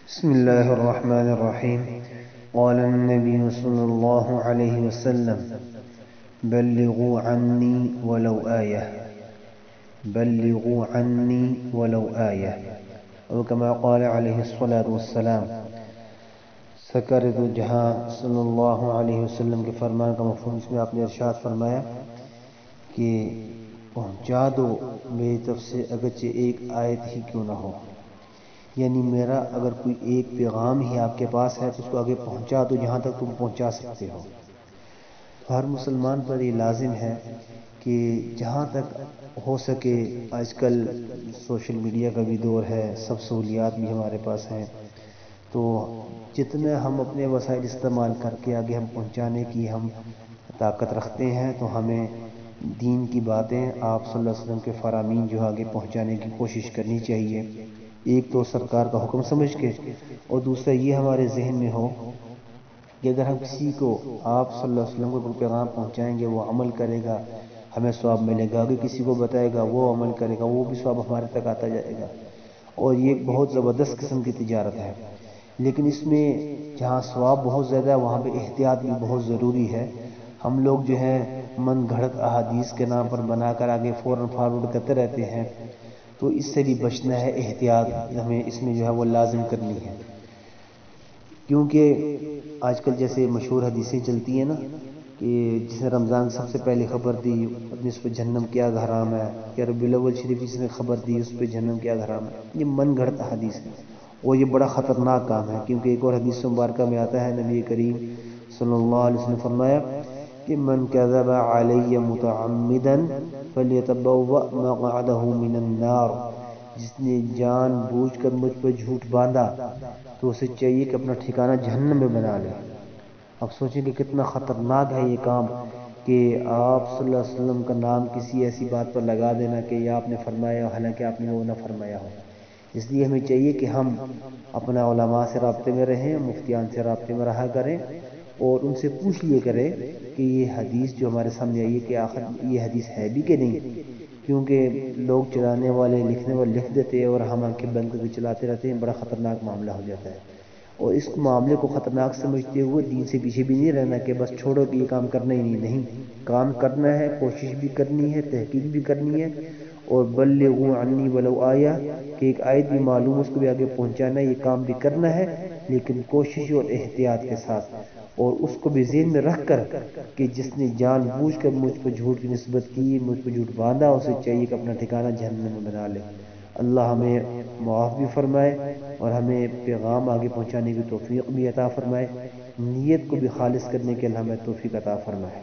بسم الله الرحمن الرحيم. قال النبي صلى الله عليه وسلم: بلغوا عني ولو آية، بلغوا عني ولو آية، اور كما قال عليه الصلاة والسلام. سرکار دو جہاں صلی اللہ علیہ وسلم کے فرمان کا مفہوم اس میں آپ نے ارشاد فرمایا کہ پہنچا دو میری طرف سے اگرچہ ایک آیت ہی کیوں نہ ہو، یعنی میرا اگر کوئی ایک پیغام ہی آپ کے پاس ہے تو اس کو آگے پہنچا دو جہاں تک تم پہنچا سکتے ہو. تو ہر مسلمان پر یہ لازم ہے کہ جہاں تک ہو سکے، آج کل سوشل میڈیا کا بھی دور ہے، سب سہولیات بھی ہمارے پاس ہیں، تو جتنا ہم اپنے وسائل استعمال کر کے آگے ہم پہنچانے کی ہم طاقت رکھتے ہیں تو ہمیں دین کی باتیں آپ صلی اللہ علیہ وسلم کے فرامین جو آگے پہنچانے کی کوشش کرنی چاہیے. ایک تو سرکار کا حکم سمجھ کے، اور دوسرا یہ ہمارے ذہن میں ہو کہ اگر ہم کسی کو آپ صلی اللہ علیہ وسلم کو پیغام پہنچائیں گے، وہ عمل کرے گا، ہمیں ثواب ملے گا. اگر کسی کو بتائے گا، وہ عمل کرے گا، وہ بھی ثواب ہمارے تک آتا جائے گا. اور یہ ایک بہت زبردست قسم کی تجارت ہے. لیکن اس میں جہاں ثواب بہت زیادہ ہے وہاں پہ احتیاط بھی بہت ضروری ہے. ہم لوگ جو ہیں من گھڑت احادیث کے نام پر بنا کر آگے فوراً فارورڈ کرتے رہتے ہیں، تو اس سے بھی بچنا ہے. احتیاط ہمیں اس میں جو ہے وہ لازم کرنی ہے، کیونکہ آج کل جیسے مشہور حدیثیں چلتی ہیں نا کہ جس نے رمضان سب سے پہلے خبر دی اس پہ جہنم کیا حرام ہے، یا ربیع الاول شریف جس نے خبر دی اس پہ جہنم کیا حرام ہے. یہ من گھڑت حدیث ہے اور یہ بڑا خطرناک کام ہے، کیونکہ ایک اور حدیث مبارکہ میں آتا ہے، نبی کریم صلی اللہ علیہ وسلم نے فرمایا کہ من کذب علی متعمدا فلیتبوأ مقعدہ من النار. جس نے جان بوجھ کر مجھ پر جھوٹ باندھا تو اسے چاہیے کہ اپنا ٹھکانہ جہنم میں بنا لے. اب سوچیں کہ کتنا خطرناک ہے یہ کام کہ آپ صلی اللہ علیہ وسلم کا نام کسی ایسی بات پر لگا دینا کہ یہ آپ نے فرمایا حالانکہ آپ نے وہ نہ فرمایا ہو. اس لیے ہمیں چاہیے کہ ہم اپنا علماء سے رابطے میں رہیں، مفتیان سے رابطے میں رہا کریں، اور ان سے پوچھ لیے کریں کہ یہ حدیث جو ہمارے سامنے آئی ہے کہ آخر یہ حدیث ہے بھی کہ نہیں. کیونکہ لوگ چلانے والے لکھنے والے لکھ دیتے ہیں اور ہم آنکھیں بند کر کے چلاتے رہتے ہیں، بڑا خطرناک معاملہ ہو جاتا ہے. اور اس معاملے کو خطرناک سمجھتے ہوئے دین سے پیچھے بھی نہیں رہنا کہ بس چھوڑو کہ یہ کام کرنا ہی نہیں. کام کرنا ہے، کوشش بھی کرنی ہے، تحقیق بھی کرنی ہے. اور بلغوا عنی ولو آیہ کہ ایک آیت بھی معلوم اس کو بھی آگے پہنچانا ہے، یہ کام بھی کرنا ہے، لیکن کوشش اور احتیاط کے ساتھ. اور اس کو بھی ذہن میں رکھ کر کہ جس نے جان بوجھ کر مجھ پر جھوٹ کی نسبت کی، مجھ پر جھوٹ باندھا، اسے چاہیے کہ اپنا ٹھکانہ جہنم میں بنا لے. اللہ ہمیں معاف بھی فرمائے اور ہمیں پیغام آگے پہنچانے کی توفیق بھی عطا فرمائے. نیت کو بھی خالص کرنے کے لیے ہمیں توفیق عطا فرمائے.